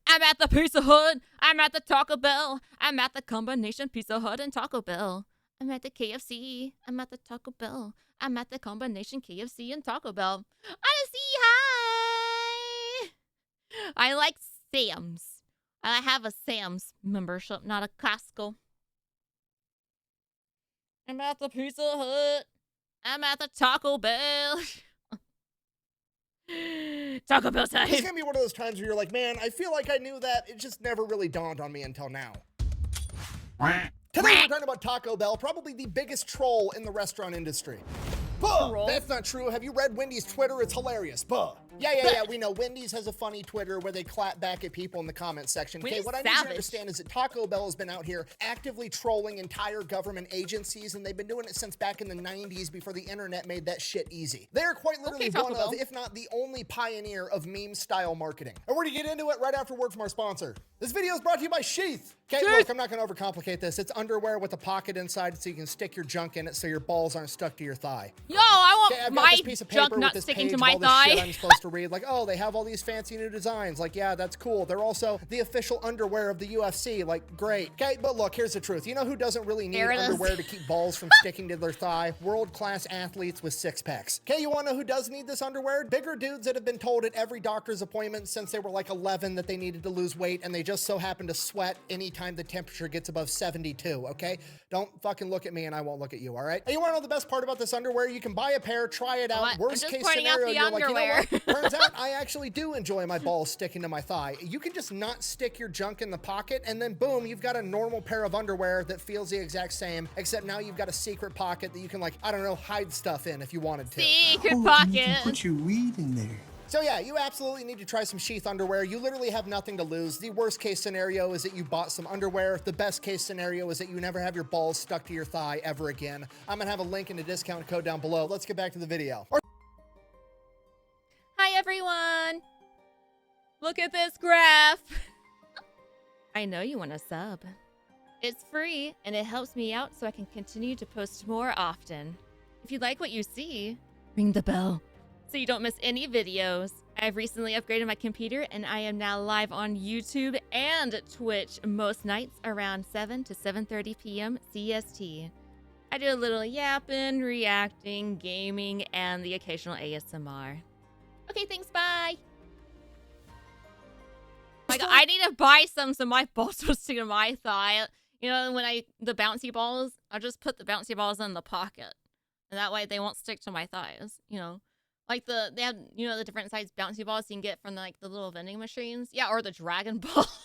I'm at the Pizza Hut. I'm at the Taco Bell. I'm at the combination Pizza Hut and Taco Bell. I'm at the KFC. I'm at the Taco Bell. I'm at the combination KFC and Taco Bell. Odyssey, hi! I like Sam's. I have a Sam's membership, not a Costco. I'm at the Pizza Hut. I'm at the Taco Bell. Taco Bell time. It's gonna be one of those times where you're like, man, I feel like I knew that. It just never really dawned on me until now. Today we're talking about Taco Bell, probably the biggest troll in the restaurant industry. Buh! That's not true. Have you read Wendy's Twitter? It's hilarious. Buh! Yeah, we know. Wendy's has a funny Twitter where they clap back at people in the comment section. Okay, what I need you to understand is that Taco Bell has been out here actively trolling entire government agencies, and they've been doing it since back in the 90s before the internet made that shit easy. They're quite literally one of, if not the only pioneer of meme-style marketing. And we're gonna get into it right after word from our sponsor. This video is brought to you by Sheath. Okay, look, I'm not gonna overcomplicate this. It's underwear with a pocket inside so you can stick your junk in it so your balls aren't stuck to your thigh. Yo, I want my this piece of paper junk not with this sticking page to of my all this thigh. shit I'm supposed to read. Like, oh, they have all these fancy new designs. Like, yeah, that's cool. They're also the official underwear of the UFC. Like, great. Okay, but look, here's the truth. You know who doesn't really need underwear to keep balls from sticking to their thigh? World-class athletes with six-packs. Okay, you wanna know who does need this underwear? Bigger dudes that have been told at every doctor's appointment since they were like 11 that they needed to lose weight, and they just so happen to sweat anytime the temperature gets above 72, okay? Don't fucking look at me and I won't look at you, all right? And you wanna know the best part about this underwear? You can buy a pair, try it out. Worst case scenario, you're like, you know what? Turns out I actually do enjoy my balls sticking to my thigh. You can just not stick your junk in the pocket, and then boom, you've got a normal pair of underwear that feels the exact same, except now you've got a secret pocket that you can, like, I don't know, hide stuff in if you wanted to. Secret pocket. You can put your weed in there. So yeah, you absolutely need to try some Sheath underwear. You literally have nothing to lose. The worst case scenario is that you bought some underwear. The best case scenario is that you never have your balls stuck to your thigh ever again. I'm gonna have a link and a discount code down below. Let's get back to the video. Hi everyone. Look at this graph. I know you want to sub. It's free and it helps me out so I can continue to post more often. If you like what you see, ring the bell so you don't miss any videos. I've recently upgraded my computer and I am now live on YouTube and Twitch most nights around 7 to 7:30 p.m. CST. I do a little yapping, reacting, gaming, and the occasional ASMR. Okay, thanks, bye. Like, I need to buy some so my balls will stick to my thigh. You know, when the bouncy balls, I just put the bouncy balls in the pocket. And that way they won't stick to my thighs, you know. Like they have, you know, the different size bouncy balls you can get from the little vending machines. Yeah, or the Dragon balls.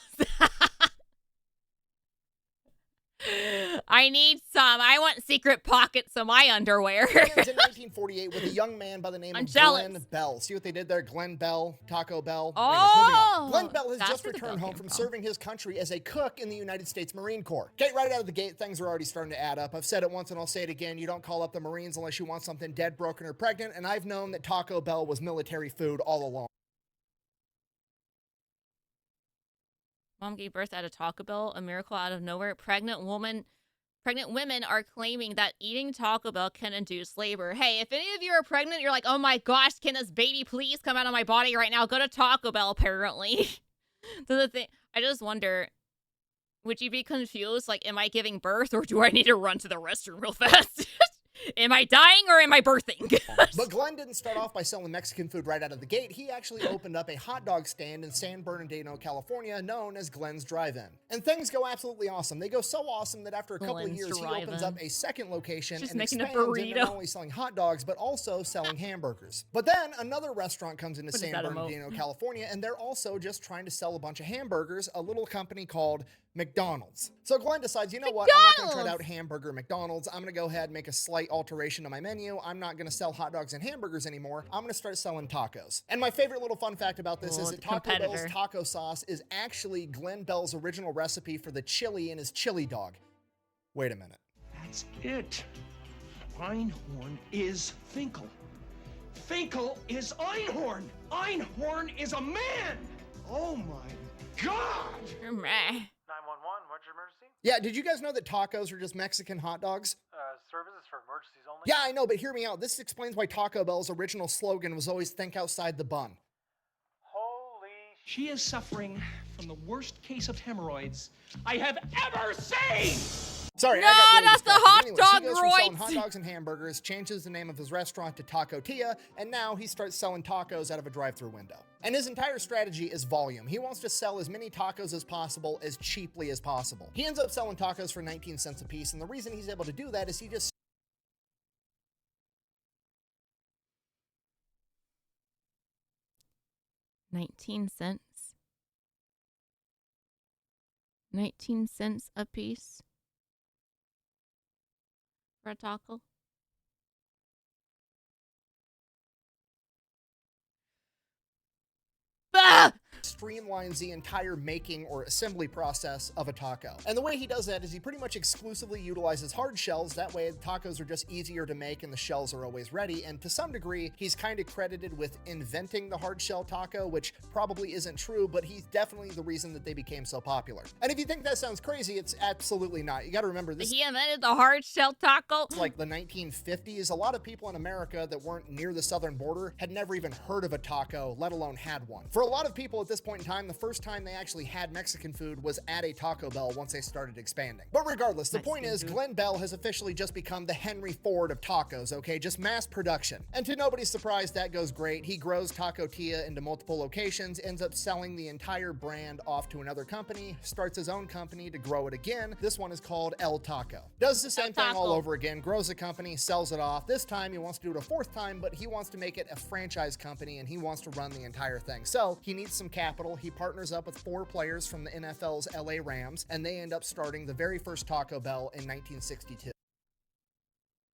I need some. I want secret pockets of my underwear. It begins in 1948 with a young man by the name of Glenn Bell. See what they did there? Glenn Bell, Taco Bell. Oh! Glenn Bell has just returned home from serving his country as a cook in the United States Marine Corps. Okay, right out of the gate, things are already starting to add up. I've said it once and I'll say it again. You don't call up the Marines unless you want something dead, broken, or pregnant. And I've known that Taco Bell was military food all along. Mom gave birth at a Taco Bell, a miracle out of nowhere. Pregnant women are claiming that eating Taco Bell can induce labor. Hey, if any of you are pregnant, you're like, oh my gosh, can this baby please come out of my body right now? Go to Taco Bell, apparently. So the thing, I just wonder, would you be confused? Like, am I giving birth or do I need to run to the restroom real fast? Am I dying or am I birthing? But Glenn didn't start off by selling Mexican food right out of the gate. He actually opened up a hot dog stand in San Bernardino, California, known as Glenn's Drive-In. And things go absolutely awesome. They go so awesome that after a couple of years, he opens up a second location and expands, and not only selling hot dogs, but also selling hamburgers. But then another restaurant comes into San Bernardino, California, and they're also just trying to sell a bunch of hamburgers, a little company called McDonald's. So Glenn decides, you know what, I'm not gonna try out hamburger McDonald's. I'm gonna go ahead and make a slight alteration to my menu. I'm not gonna sell hot dogs and hamburgers anymore. I'm gonna start selling tacos. And my favorite little fun fact about this is that Taco Bell's taco sauce is actually Glenn Bell's original recipe for the chili in his chili dog. Wait a minute. That's it. Einhorn is Finkel. Finkel is Einhorn. Einhorn is a man. Oh my God. 911, what's your emergency? Yeah, did you guys know that tacos are just Mexican hot dogs? Services for emergencies only? Yeah, I know, but hear me out. This explains why Taco Bell's original slogan was always think outside the bun. Holy She is suffering from the worst case of hemorrhoids I have ever seen! Sorry, No, I got really that's the distracted. hot Anyways, dog he goes from selling roids. hot dogs and hamburgers, changes the name of his restaurant to Taco Tia, and now he starts selling tacos out of a drive-thru window. And his entire strategy is volume. He wants to sell as many tacos as possible, as cheaply as possible. He ends up selling tacos for 19 cents a piece, and the reason he's able to do that is he just 19 cents. 19 cents a piece for a taco. Ah! streamlines the entire making or assembly process of a taco. And the way he does that is he pretty much exclusively utilizes hard shells. That way the tacos are just easier to make and the shells are always ready. And to some degree, he's kind of credited with inventing the hard shell taco, which probably isn't true, but he's definitely the reason that they became so popular. And if you think that sounds crazy, it's absolutely not. You got to remember this. He invented the hard shell taco. It's like the 1950s. A lot of people in America that weren't near the southern border had never even heard of a taco, let alone had one. For a lot of people at this point in time, the first time they actually had Mexican food was at a Taco Bell once they started expanding. But regardless, the point is, Glenn Bell has officially just become the Henry Ford of tacos, okay? Just mass production. And to nobody's surprise, that goes great. He grows Taco Tia into multiple locations, ends up selling the entire brand off to another company, starts his own company to grow it again. This one is called El Taco. Does the same thing all over again, grows a company, sells it off. This time he wants to do it a fourth time, but he wants to make it a franchise company and he wants to run the entire thing. So he needs some capital. He partners up with 4 players from the NFL's LA Rams, and they end up starting the very first Taco Bell in 1962.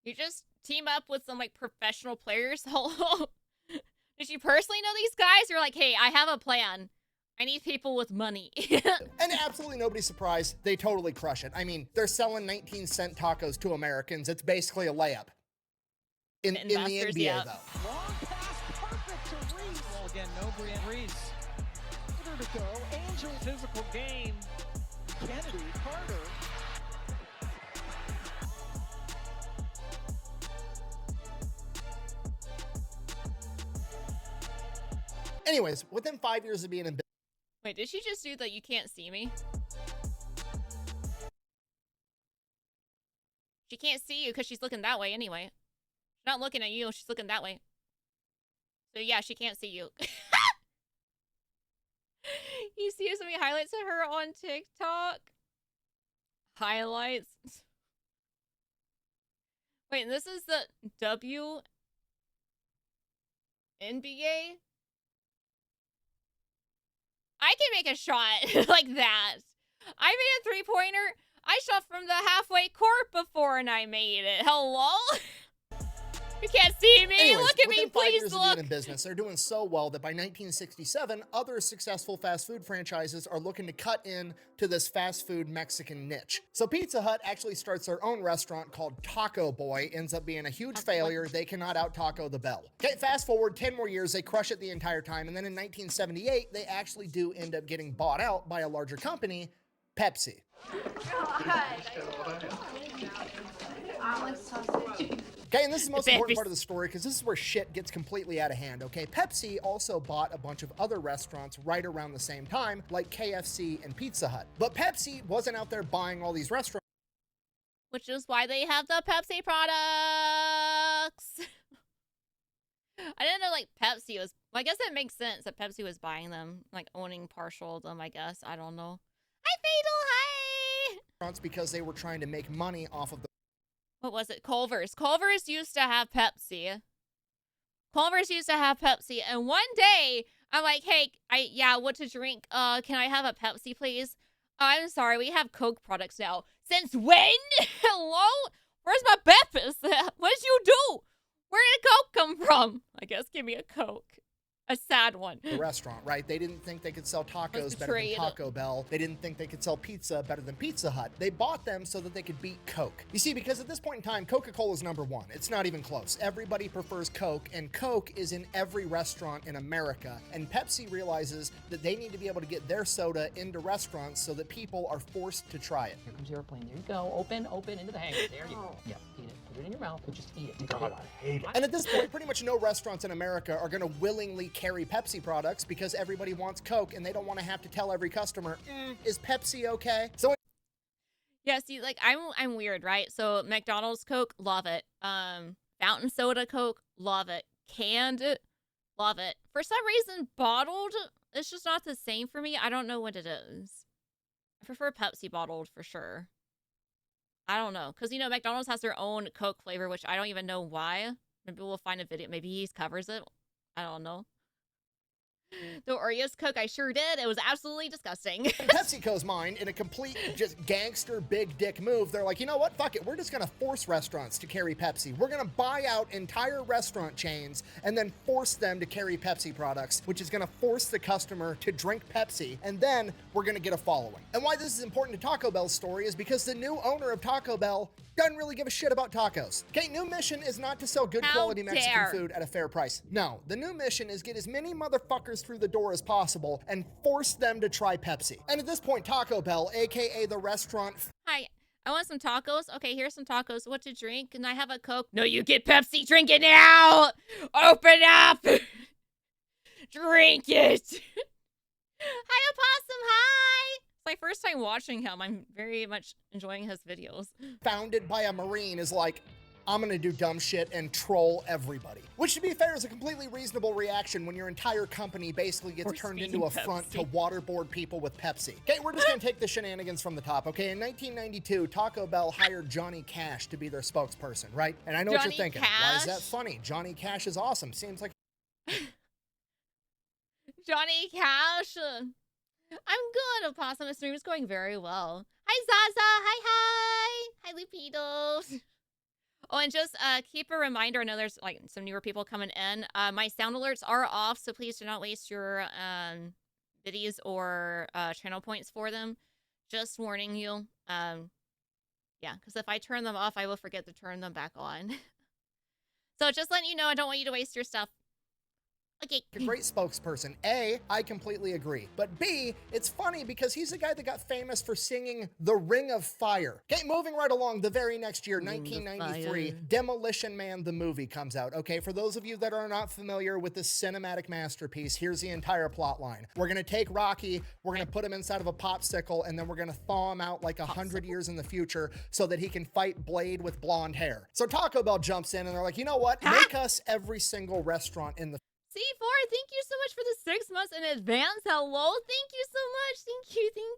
You just team up with some like professional players. Did you personally know these guys? You're like, hey, I have a plan. I need people with money. And absolutely nobody's surprised. They totally crush it. I mean, they're selling 19-cent tacos to Americans. It's basically a layup. In the NBA, yeah. though. Long pass, perfect to Reese. Well, again, no Brian Reese. To go. Angel, physical game. Kennedy, Carter. Anyways, within 5 years of being in business, Wait, did she just do that? You can't see me? She can't see you because she's looking that way anyway. She's not looking at you. She's looking that way. So yeah, she can't see you. You see so many highlights of her on TikTok? Highlights? Wait, this is the WNBA? I can make a shot like that. I made a three-pointer. I shot from the halfway court before and I made it. Hello? You can't see me. anyways, Look at me, within 5 please years of look. being in business, they're doing so well that by 1967, other successful fast food franchises are looking to cut in to this fast food Mexican niche. So Pizza Hut actually starts their own restaurant called Taco Boy, ends up being a huge failure. They cannot out-taco the Bell. Okay, fast forward 10 more years, they crush it the entire time, and then in 1978, they actually do end up getting bought out by a larger company, Pepsi. Okay, and this is the most important part of the story because this is where shit gets completely out of hand, okay? Pepsi also bought a bunch of other restaurants right around the same time, like KFC and Pizza Hut. But Pepsi wasn't out there buying all these restaurants. Which is why they have the Pepsi products. I didn't know, like, Pepsi was... Well, I guess it makes sense that Pepsi was buying them, like, owning partial of them, I guess. I don't know. Hi, Fatal, hi! Because they were trying to make money off of the What was it? Culver's. Culver's used to have Pepsi. Culver's used to have Pepsi. And one day, I'm like, hey, what to drink? Can I have a Pepsi, please? I'm sorry, we have Coke products now. Since when? Hello? Where's my Beppis? What did you do? Where did Coke come from? I guess give me a Coke. A sad one. The restaurant, right? They didn't think they could sell tacos better than Taco Bell. They didn't think they could sell pizza better than Pizza Hut. They bought them so that they could beat Coke. You see, because at this point in time, Coca-Cola is #1. It's not even close. Everybody prefers Coke, and Coke is in every restaurant in America. And Pepsi realizes that they need to be able to get their soda into restaurants so that people are forced to try it. Here comes your airplane. There you go. Open into the hangar. There you go. Yep, eat it. it in your mouth and just eat it. God, I hate it. And at this point, pretty much no restaurants in America are going to willingly carry Pepsi products because everybody wants Coke and they don't want to have to tell every customer, is Pepsi okay? So Yeah, see, like I'm weird, right? So McDonald's Coke, love it. Fountain soda Coke, love it. Canned, love it. For some reason, bottled, it's just not the same for me. I don't know what it is. I prefer Pepsi bottled for sure. I don't know. Because, you know, McDonald's has their own Coke flavor, which I don't even know why. Maybe we'll find a video. Maybe he covers it. I don't know. The Oreos Coke, I sure did. It was absolutely disgusting. in PepsiCo's mind, in a complete just gangster big dick move, they're like, you know what? Fuck it. We're just going to force restaurants to carry Pepsi. We're going to buy out entire restaurant chains and then force them to carry Pepsi products, which is going to force the customer to drink Pepsi. And then we're going to get a following. And why this is important to Taco Bell's story is because the new owner of Taco Bell doesn't really give a shit about tacos. Okay, new mission is not to sell good quality Mexican food at a fair price. No, the new mission is get as many motherfuckers through the door as possible and force them to try Pepsi. And at this point, Taco Bell, aka the restaurant. Hi, I want some tacos. Okay, here's some tacos. What to drink? Can I have a Coke? No, you get Pepsi. Drink it now. Open up. Drink it. Hi, Opossum. Hi. My first time watching him. I'm very much enjoying his videos. Founded by a Marine is like, I'm gonna do dumb shit and troll everybody. Which, to be fair, is a completely reasonable reaction when your entire company basically gets turned into a front to waterboard people with Pepsi. Okay, we're just gonna take the shenanigans from the top, okay? In 1992, Taco Bell hired Johnny Cash to be their spokesperson, right? And I know what you're thinking. Why is that funny? Johnny Cash is awesome. Seems like Johnny Cash. I'm good, Opossum. The stream is going very well. Hi, Zaza. Hi, hi. Hi, Lupitos. Oh, and just keep a reminder. I know there's like some newer people coming in. My sound alerts are off, so please do not waste your videos or channel points for them. Just warning you. Yeah, because if I turn them off, I will forget to turn them back on. So just letting you know, I don't want you to waste your stuff. Okay. A great spokesperson. A, I completely agree. But B, it's funny because he's the guy that got famous for singing The Ring of Fire. Okay, moving right along, the very next year, 1993, Demolition Man the movie comes out. Okay, for those of you that are not familiar with this cinematic masterpiece, here's the entire plot line. We're gonna take Rocky, we're gonna put him inside of a popsicle, and then we're gonna thaw him out like 100 years in the future so that he can fight Blade with blonde hair. So Taco Bell jumps in and they're like, you know what? Make us every single restaurant in the C4, thank you so much for the 6 months in advance. Hello, thank you so much. Thank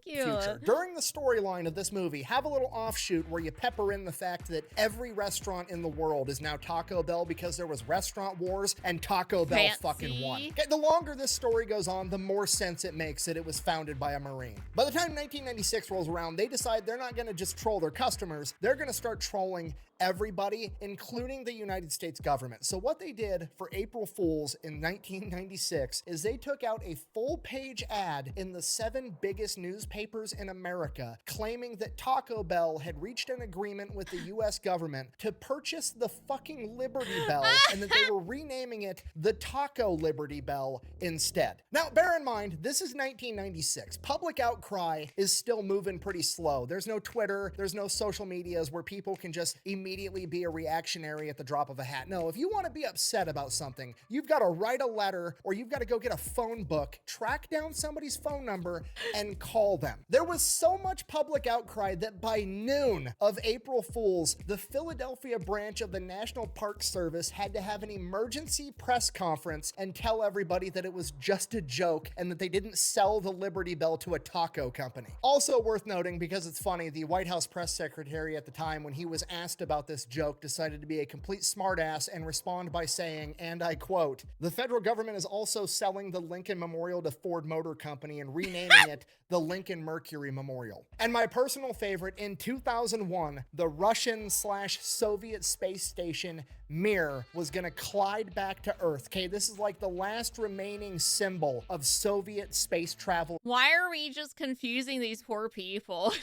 you. Future. During the storyline of this movie, have a little offshoot where you pepper in the fact that every restaurant in the world is now Taco Bell because there was restaurant wars and Taco Bell fucking won. Okay, the longer this story goes on, the more sense it makes that it was founded by a Marine. By the time 1996 rolls around, they decide they're not going to just troll their customers, they're going to start trolling everybody, including the United States government. So what they did for April Fools in 1996 is they took out a full-page ad in the 7 biggest newspapers in America claiming that Taco Bell had reached an agreement with the US government to purchase the fucking Liberty Bell and that they were renaming it the Taco Liberty Bell instead. Now, bear in mind, this is 1996. Public outcry is still moving pretty slow. There's no Twitter, there's no social medias where people can just immediately be a reactionary at the drop of a hat. No, if you want to be upset about something, you've got to write a letter or you've got to go get a phone book, track down somebody's phone number, and call them. There was so much public outcry that by noon of April Fools, the Philadelphia branch of the National Park Service had to have an emergency press conference and tell everybody that it was just a joke and that they didn't sell the Liberty Bell to a taco company. Also worth noting, because it's funny, the White House press secretary at the time, when he was asked about this joke, decided to be a complete smartass and respond by saying, and I quote, "The federal government is also selling the Lincoln Memorial to Ford Motor Company and renaming it the Lincoln Mercury Memorial." And my personal favorite, in 2001, the Russian/Soviet space station Mir was gonna collide back to Earth. Okay, this is like the last remaining symbol of Soviet space travel. Why are we just confusing these poor people?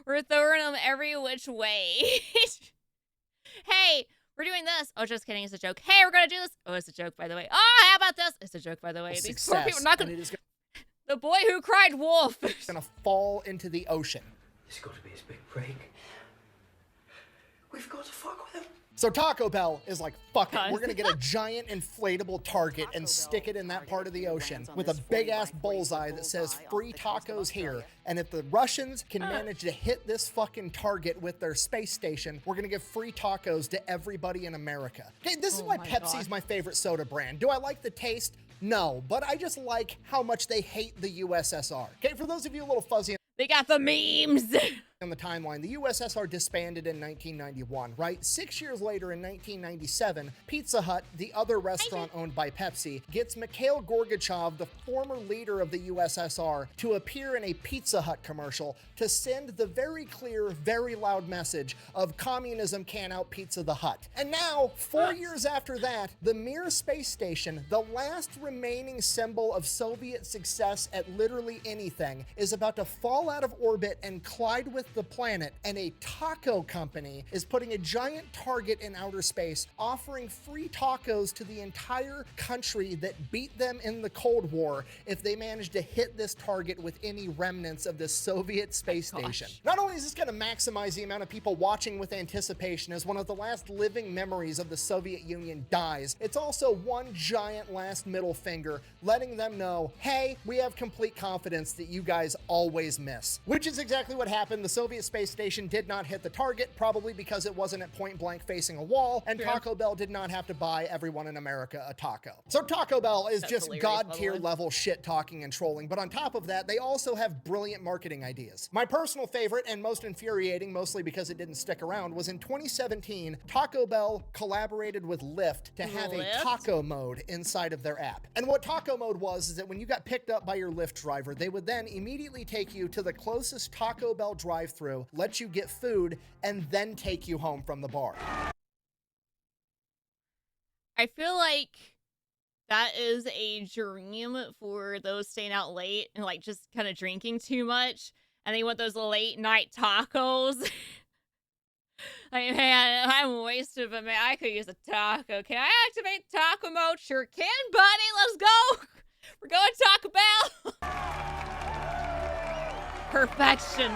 We're throwing them every which way. Hey, we're doing this. Oh, just kidding. It's a joke. Hey, we're going to do this. Oh, it's a joke, by the way. Oh, how about this? It's a joke, by the way. These poor people are not going to... The boy who cried wolf. Gonna fall into the ocean. There's got to be his big break. We've got to fuck with him. So Taco Bell is like, fuck it, Cuz. we're gonna get a giant inflatable target and stick it in that part of the ocean with a big ass bullseye that says free tacos here. And if the Russians can manage to hit this fucking target with their space station, we're gonna give free tacos to everybody in America. Okay, this is why my Pepsi's God. my favorite soda brand. Do I like the taste? No, but I just like how much they hate the USSR. Okay, for those of you a little fuzzy They got the memes. on the timeline, the USSR disbanded in 1991, right? 6 years later, in 1997, Pizza Hut, the other restaurant owned by Pepsi, gets Mikhail Gorbachev, the former leader of the USSR, to appear in a Pizza Hut commercial to send the very clear, very loud message of communism can't out Pizza the Hut. And now, 4 years after that, the Mir space station, the last remaining symbol of Soviet success at literally anything, is about to fall out of orbit and collide with the planet, and a taco company is putting a giant target in outer space, offering free tacos to the entire country that beat them in the Cold War if they manage to hit this target with any remnants of the Soviet space station. Not only is this going to maximize the amount of people watching with anticipation as one of the last living memories of the Soviet Union dies, it's also one giant last middle finger letting them know, hey, we have complete confidence that you guys always miss. Which is exactly what happened. The Soviet space station did not hit the target, probably because it wasn't at point blank facing a wall, and Taco Bell did not have to buy everyone in America a taco. So Taco Bell is just hilarious, god by the tier way. level shit talking and trolling, but on top of that, they also have brilliant marketing ideas. My personal favorite and most infuriating, mostly because it didn't stick around, was in 2017, Taco Bell collaborated with Lyft to have a Lyft? taco mode inside of their app. And what taco mode was is that when you got picked up by your Lyft driver, they would then immediately take you to the closest Taco Bell drive-thru, let you get food, and then take you home from the bar. I feel like that is a dream for those staying out late and like just kind of drinking too much, and they want those late night tacos. Like, man, I'm wasted, but man, I could use a taco. Can I activate taco mode? Sure can, buddy. Let's go. We're going to Taco Bell. Perfection.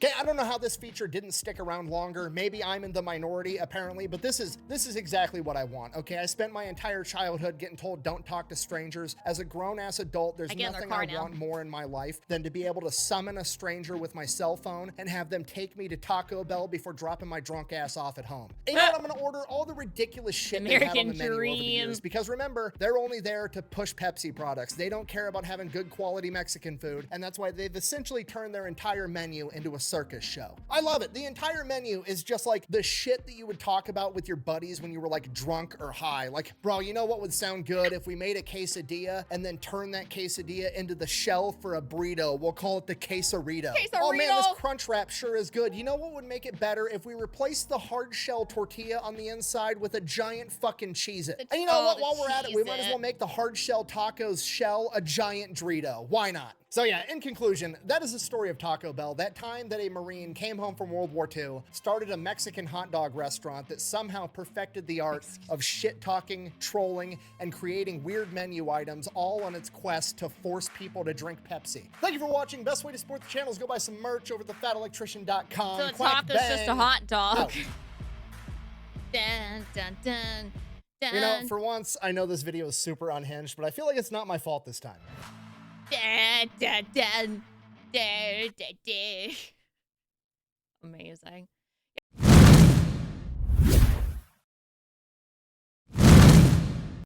Okay, I don't know how this feature didn't stick around longer. Maybe I'm in the minority, apparently, but this is exactly what I want, okay? I spent my entire childhood getting told don't talk to strangers. As a grown-ass adult, there's I get in their nothing car I now. want more in my life than to be able to summon a stranger with my cell phone and have them take me to Taco Bell before dropping my drunk ass off at home. And you know what? I'm gonna order all the ridiculous shit they have on the American menu over the dream. years, because remember, they're only there to push Pepsi products. They don't care about having good quality Mexican food, and that's why they've essentially turned their entire menu into a circus show. I love it. The entire menu is just like the shit that you would talk about with your buddies when you were like drunk or high. Like, bro, you know what would sound good if we made a quesadilla and then turn that quesadilla into the shell for a burrito? We'll call it the quesarito. Oh man, this Crunchwrap sure is good. You know what would make it better? If we replaced the hard shell tortilla on the inside with a giant fucking Cheez-It. And you know what? While we're at it, we might as well make the hard shell tacos shell a giant Dorito. Why not? So yeah, in conclusion, that is the story of Taco Bell. That time that a Marine came home from World War II, started a Mexican hot dog restaurant that somehow perfected the art of shit-talking, trolling, and creating weird menu items, all on its quest to force people to drink Pepsi. Thank you for watching. Best way to support the channel is go buy some merch over at thefatelectrician.com. So a Quack taco's just a bang. hot dog. Oh. Dun, dun, dun, dun. You know, for once, I know this video is super unhinged, but I feel like it's not my fault this time. Dun, dun, dun. Dun, dun, dun. Amazing.